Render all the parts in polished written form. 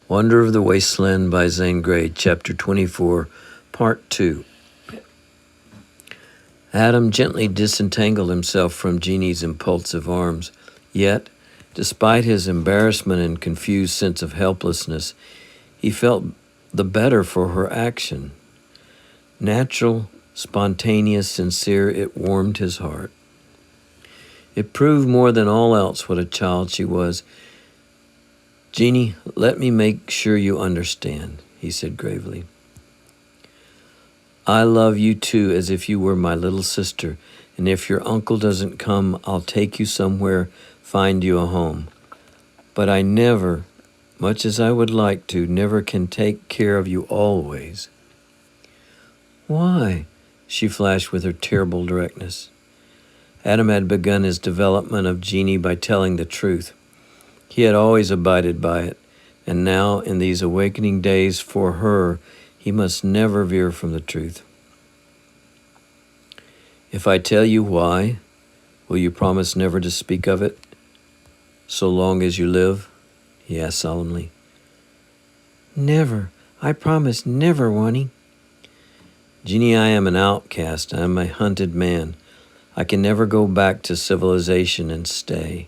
Wonder of the Wasteland by Zane Grey, Chapter 24, Part 2. Adam gently disentangled himself from Jeannie's impulsive arms, yet, despite his embarrassment and confused sense of helplessness, he felt the better for her action. Natural, spontaneous, sincere, it warmed his heart. It proved more than all else what a child she was. "Jeannie, let me make sure you understand," he said gravely. "I love you too as if you were my little sister, and if your uncle doesn't come, I'll take you somewhere, find you a home. But I never, much as I would like to, never can take care of you always." "Why?" she flashed with her terrible directness. Adam had begun his development of Jeannie by telling the truth. He had always abided by it, and now, in these awakening days for her, he must never veer from the truth. "If I tell you why, will you promise never to speak of it, so long as you live?" he asked solemnly. "Never. I promise never, Wani." "Jeannie, I am an outcast. I am a hunted man. I can never go back to civilization and stay."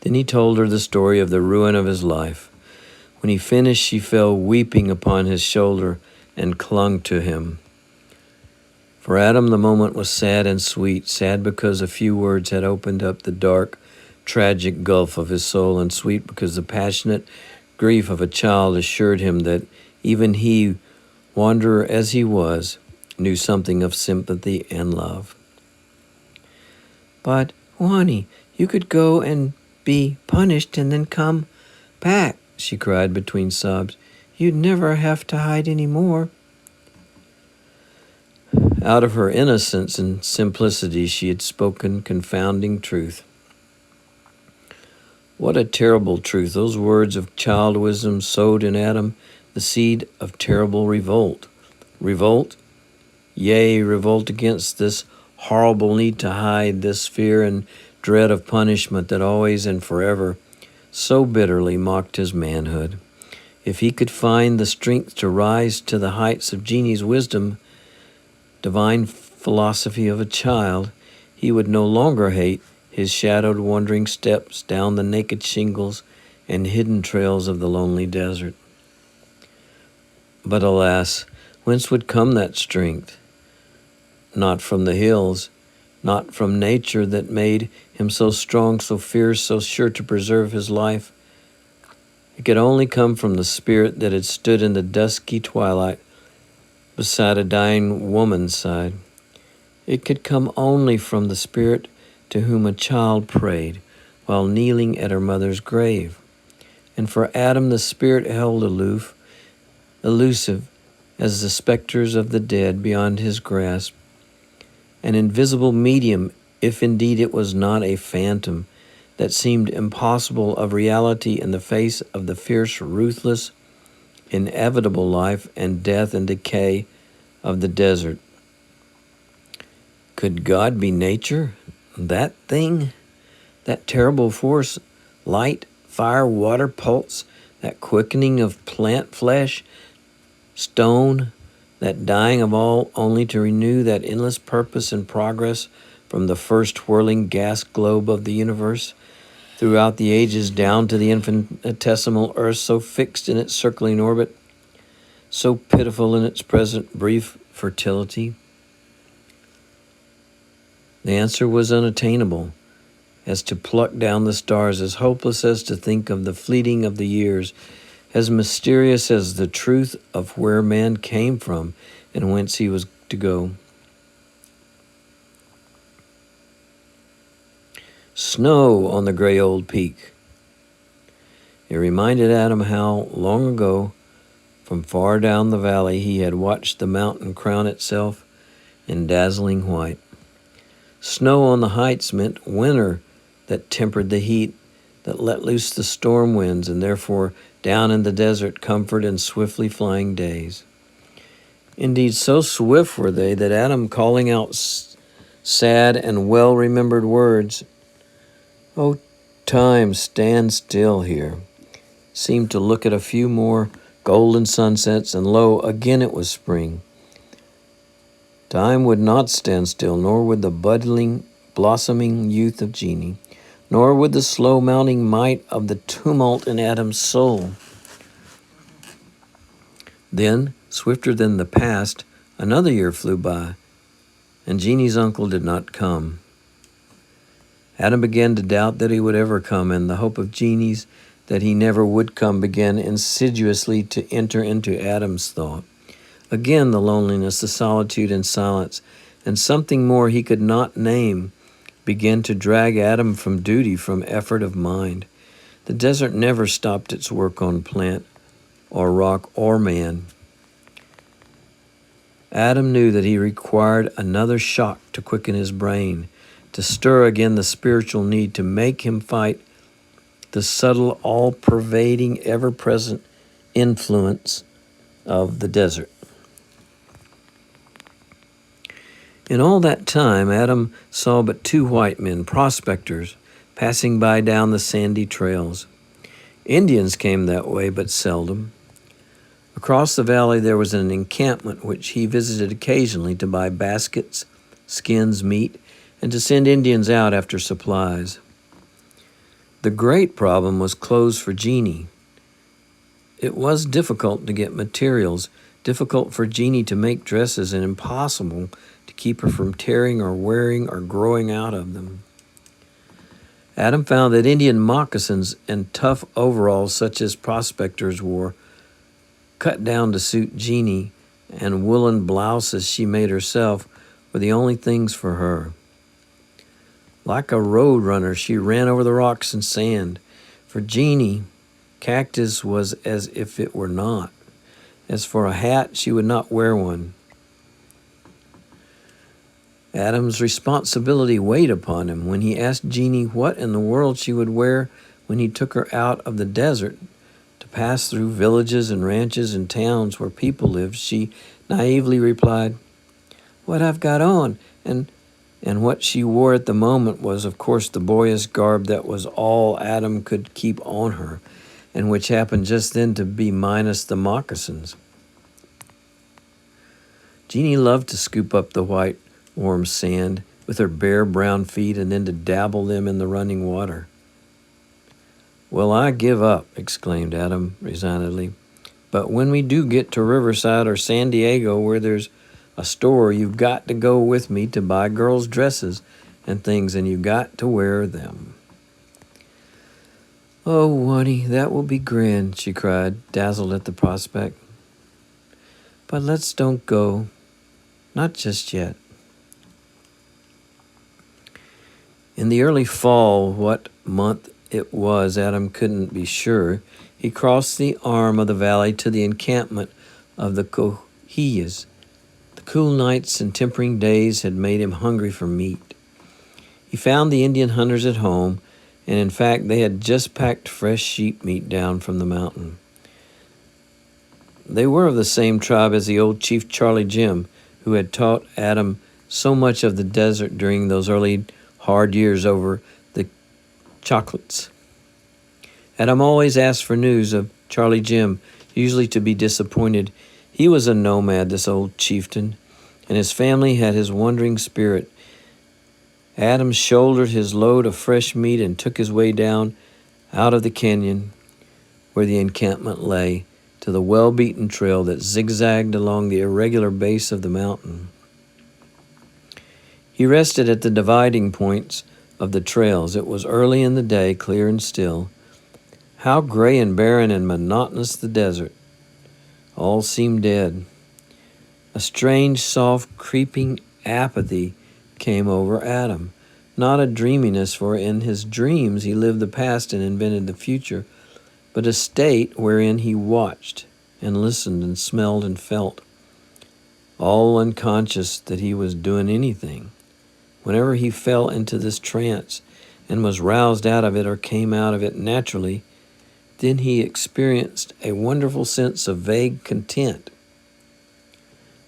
Then he told her the story of the ruin of his life. When he finished, she fell weeping upon his shoulder and clung to him. For Adam, the moment was sad and sweet, sad because a few words had opened up the dark, tragic gulf of his soul, and sweet because the passionate grief of a child assured him that even he, wanderer as he was, knew something of sympathy and love. "But, Wani, you could go and be punished and then come back," she cried between sobs. "You'd never have to hide any more." Out of her innocence and simplicity, she had spoken confounding truth. What a terrible truth! Those words of child wisdom sowed in Adam the seed of terrible revolt. Revolt? Yea, revolt against this horrible need to hide, this fear and dread of punishment that always and forever so bitterly mocked his manhood. If he could find the strength to rise to the heights of Jeannie's wisdom, divine philosophy of a child, he would no longer hate his shadowed wandering steps down the naked shingles and hidden trails of the lonely desert. But alas, whence would come that strength? Not from the hills, not from nature that made him so strong, so fierce, so sure to preserve his life. It could only come from the spirit that had stood in the dusky twilight beside a dying woman's side. It could come only from the spirit to whom a child prayed while kneeling at her mother's grave. And for Adam, the spirit held aloof, elusive as the specters of the dead beyond his grasp, an invisible medium, if indeed it was not a phantom, that seemed impossible of reality in the face of the fierce, ruthless, inevitable life and death and decay of the desert. Could God be nature? That thing? That terrible force? Light, fire, water, pulse, that quickening of plant flesh, stone, that dying of all only to renew that endless purpose and progress from the first whirling gas globe of the universe, throughout the ages down to the infinitesimal earth so fixed in its circling orbit, so pitiful in its present brief fertility? The answer was unattainable, as to pluck down the stars, as hopeless as to think of the fleeting of the years, as mysterious as the truth of where man came from and whence he was to go. Snow on the gray old peak. It reminded Adam how, long ago, from far down the valley, he had watched the mountain crown itself in dazzling white. Snow on the heights meant winter that tempered the heat, that let loose the storm winds, and therefore down in the desert comfort and swiftly flying days. Indeed, so swift were they that Adam, calling out sad and well-remembered words, "O time, stand still here," seemed to look at a few more golden sunsets, and lo, again it was spring. Time would not stand still, nor would the budding, blossoming youth of Jeannie, nor would the slow mounting might of the tumult in Adam's soul. Then, swifter than the past, another year flew by, and Jeannie's uncle did not come. Adam began to doubt that he would ever come, and the hope of Jeannie's that he never would come began insidiously to enter into Adam's thought. Again, the loneliness, the solitude and silence, and something more he could not name began to drag Adam from duty, from effort of mind. The desert never stopped its work on plant or rock or man. Adam knew that he required another shock to quicken his brain, to stir again the spiritual need, to make him fight the subtle, all-pervading, ever-present influence of the desert. In all that time, Adam saw but two white men, prospectors, passing by down the sandy trails. Indians came that way, but seldom. Across the valley there was an encampment which he visited occasionally to buy baskets, skins, meat, and to send Indians out after supplies. The great problem was clothes for Jeannie. It was difficult to get materials, difficult for Jeannie to make dresses, and impossible to keep her from tearing or wearing or growing out of them. Adam found that Indian moccasins and tough overalls such as prospectors wore, cut down to suit Jeannie, and woolen blouses she made herself, were the only things for her. Like a road runner, she ran over the rocks and sand. For Jeannie, cactus was as if it were not. As for a hat, she would not wear one. Adam's responsibility weighed upon him. When he asked Jeannie what in the world she would wear when he took her out of the desert to pass through villages and ranches and towns where people lived, she naively replied, "What I've got on." And what she wore at the moment was, of course, the boyish garb that was all Adam could keep on her, and which happened just then to be minus the moccasins. Jeannie loved to scoop up the white, warm sand with her bare brown feet and then to dabble them in the running water. "Well, I give up," exclaimed Adam resignedly. "But when we do get to Riverside or San Diego where there's a store, you've got to go with me to buy girls' dresses and things, and you've got to wear them." "Oh, Wonnie, that will be grand," she cried, dazzled at the prospect. "But let's don't go. Not just yet." In the early fall, what month it was, Adam couldn't be sure, he crossed the arm of the valley to the encampment of the Cohillas. The cool nights and tempering days had made him hungry for meat. He found the Indian hunters at home, and in fact they had just packed fresh sheep meat down from the mountain. They were of the same tribe as the old chief Charlie Jim, who had taught Adam so much of the desert during those early hard years over the chocolates. Adam always asked for news of Charlie Jim, usually to be disappointed. He was a nomad, this old chieftain, and his family had his wandering spirit. Adam shouldered his load of fresh meat and took his way down out of the canyon where the encampment lay to the well-beaten trail that zigzagged along the irregular base of the mountain. He rested at the dividing points of the trails. It was early in the day, clear and still. How gray and barren and monotonous the desert. All seemed dead. A strange, soft, creeping apathy came over Adam. Not a dreaminess, for in his dreams he lived the past and invented the future, but a state wherein he watched and listened and smelled and felt, all unconscious that he was doing anything. Whenever he fell into this trance and was roused out of it or came out of it naturally, then he experienced a wonderful sense of vague content.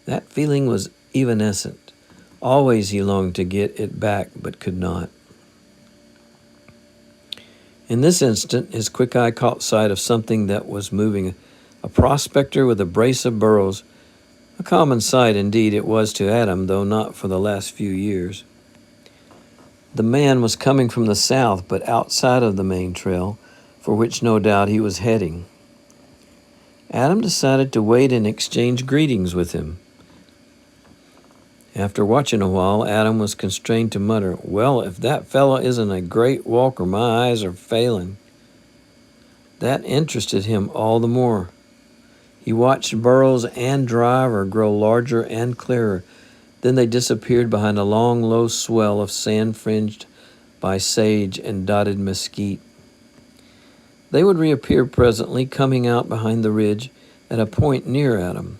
That feeling was evanescent. Always he longed to get it back, but could not. In this instant, his quick eye caught sight of something that was moving, a prospector with a brace of burros. A common sight indeed it was to Adam, though not for the last few years. The man was coming from the south, but outside of the main trail, for which no doubt he was heading. Adam decided to wait and exchange greetings with him. After watching a while, Adam was constrained to mutter, "Well, if that fellow isn't a great walker, my eyes are failing." That interested him all the more. He watched Burrows and Driver grow larger and clearer. Then they disappeared behind a long, low swell of sand fringed by sage and dotted mesquite. They would reappear presently, coming out behind the ridge at a point near Adam.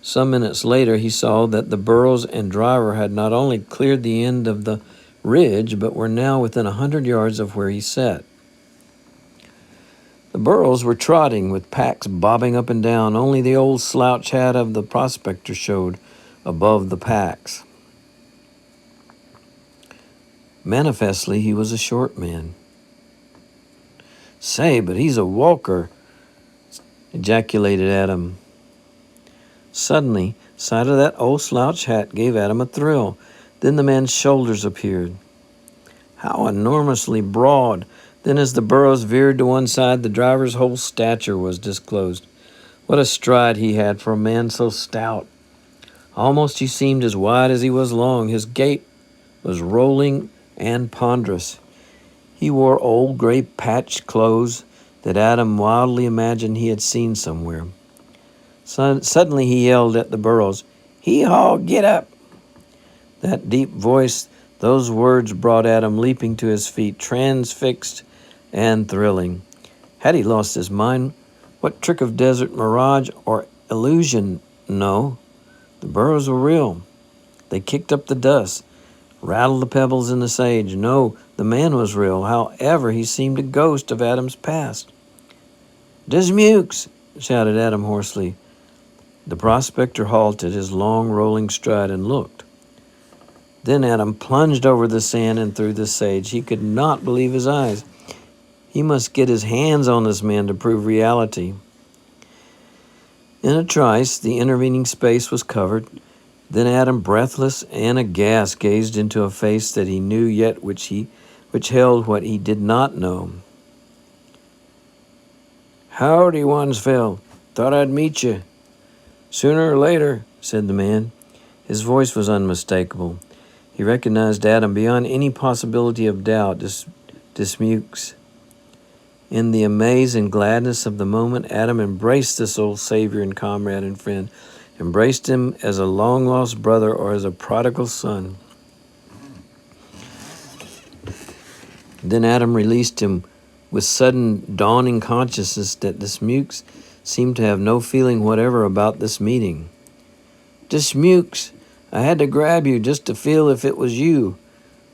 Some minutes later, he saw that the Burrows and Driver had not only cleared the end of the ridge, but were now within 100 yards of where he sat. The Burrows were trotting, with packs bobbing up and down. Only the old slouch hat of the prospector showed above the packs. Manifestly, he was a short man. "Say, but he's a walker," ejaculated Adam. Suddenly, sight of that old slouch hat gave Adam a thrill. Then the man's shoulders appeared. How enormously broad! Then as the Burrows veered to one side, the Driver's whole stature was disclosed. What a stride he had for a man so stout! Almost he seemed as wide as he was long. His gait was rolling and ponderous. He wore old gray patched clothes that Adam wildly imagined he had seen somewhere. Suddenly he yelled at the Burrows, "Hee-haw, get up!" That deep voice, those words brought Adam leaping to his feet, transfixed and thrilling. Had he lost his mind? What trick of desert mirage or illusion? No, the Burrows were real. They kicked up the dust, rattled the pebbles in the sage. No, the man was real. However, he seemed a ghost of Adam's past. "Dismukes!" shouted Adam hoarsely. The prospector halted his long rolling stride and looked. Then Adam plunged over the sand and through the sage. He could not believe his eyes. He must get his hands on this man to prove reality. In a trice, the intervening space was covered. Then Adam, breathless and aghast, gazed into a face that he knew, yet which held what he did not know. "Howdy, Wansfeld. Thought I'd meet you." "Sooner or later," said the man. His voice was unmistakable. He recognized Adam beyond any possibility of doubt. Dismukes. In the amaze and gladness of the moment, Adam embraced this old savior and comrade and friend, embraced him as a long-lost brother or as a prodigal son. Then Adam released him with sudden dawning consciousness that Dismukes seemed to have no feeling whatever about this meeting. "Dismukes, I had to grab you just to feel if it was you.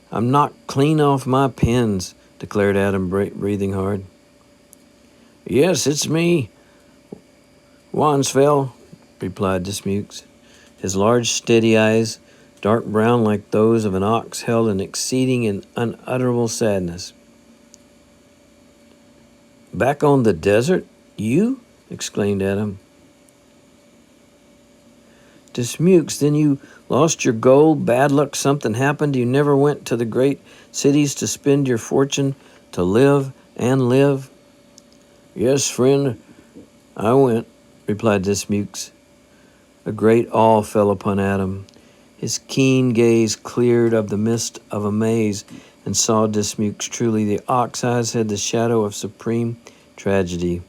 I'm knocked clean off my pins," declared Adam, breathing hard. "Yes, it's me, Wansfeld," replied Dismukes. His large, steady eyes, dark brown like those of an ox, held an exceeding and unutterable sadness. "Back on the desert? You?" exclaimed Adam. "Dismukes, then you lost your gold? Bad luck, something happened? You never went to the great cities to spend your fortune, to live and live?" "Yes, friend, I went," replied Dismukes. A great awe fell upon Adam. His keen gaze cleared of the mist of amaze and saw Dismukes truly. The ox eyes had the shadow of supreme tragedy.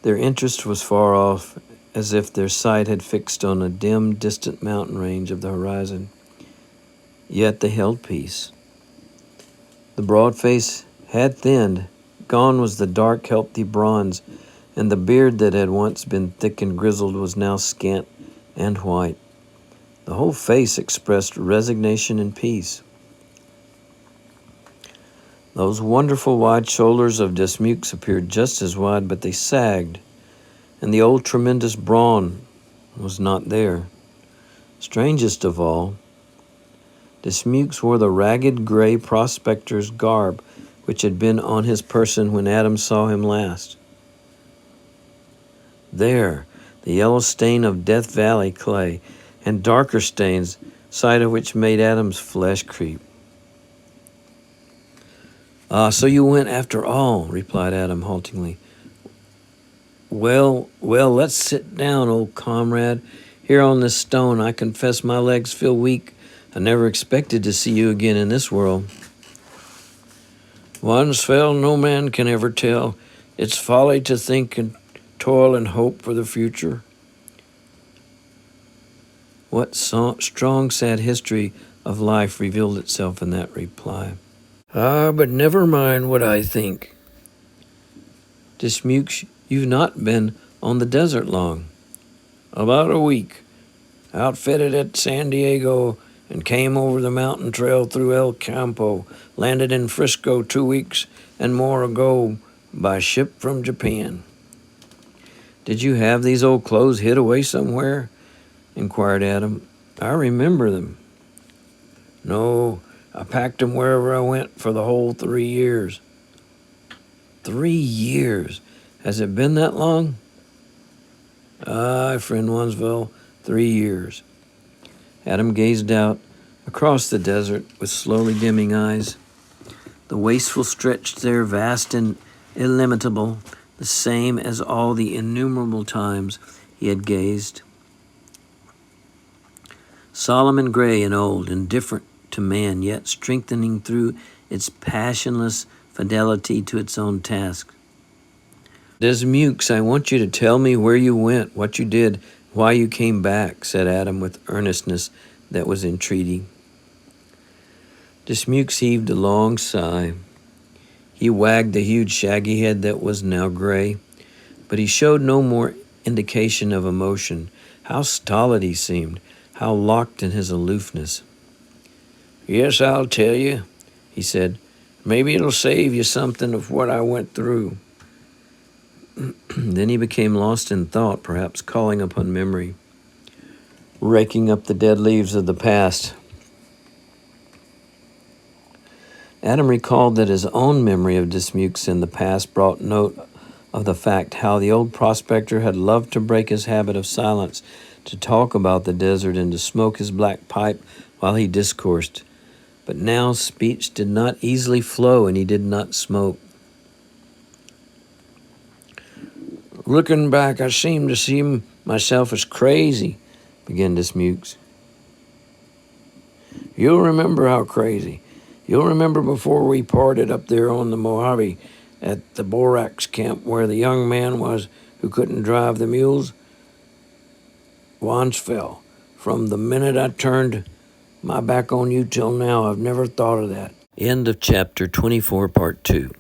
Their interest was far off, as if their sight had fixed on a dim, distant mountain range of the horizon. Yet they held peace. The broad face had thinned. Gone was the dark, healthy bronze, and the beard that had once been thick and grizzled was now scant and white. The whole face expressed resignation and peace. Those wonderful wide shoulders of Dismukes appeared just as wide, but they sagged, and the old tremendous brawn was not there. Strangest of all, Dismukes wore the ragged gray prospector's garb, which had been on his person when Adam saw him last. There, the yellow stain of Death Valley clay, and darker stains, sight of which made Adam's flesh creep. "Ah, so you went after all," replied Adam haltingly. Well, let's sit down, old comrade. Here on this stone, I confess my legs feel weak. I never expected to see you again in this world." "Once fell, no man can ever tell. It's folly to think and toil and hope for the future." What strong, sad history of life revealed itself in that reply. "Ah, but never mind what I think." "Dismukes, you've not been on the desert long." "About a week. Outfitted at San Diego and came over the mountain trail through El Campo. Landed in Frisco 2 weeks and more ago by ship from Japan." "Did you have these old clothes hid away somewhere?" inquired Adam. "I remember them." "No, I packed them wherever I went for the whole 3 years." 3 years? Has it been that long?" "Aye, friend Wansville, 3 years." Adam gazed out across the desert with slowly dimming eyes. The wasteful stretched there, vast and illimitable, the same as all the innumerable times he had gazed. Solemn and gray and old, indifferent to man, yet strengthening through its passionless fidelity to its own task. "Dismukes, I want you to tell me where you went, what you did, why you came back," said Adam with earnestness that was entreaty. Dismukes heaved a long sigh. He wagged the huge shaggy head that was now gray, but he showed no more indication of emotion. How stolid he seemed, how locked in his aloofness. "Yes, I'll tell you," he said. "Maybe it'll save you something of what I went through." Then he became lost in thought, perhaps calling upon memory, raking up the dead leaves of the past. Adam recalled that his own memory of Dismukes in the past brought note of the fact how the old prospector had loved to break his habit of silence, to talk about the desert and to smoke his black pipe while he discoursed. But now speech did not easily flow, and he did not smoke. "Looking back, I seem to see myself as crazy," began Dismukes. "You'll remember how crazy. You'll remember before we parted up there on the Mojave at the borax camp where the young man was who couldn't drive the mules. Once fell. From the minute I turned my back on you till now, I've never thought of that." End of chapter 24, part 2.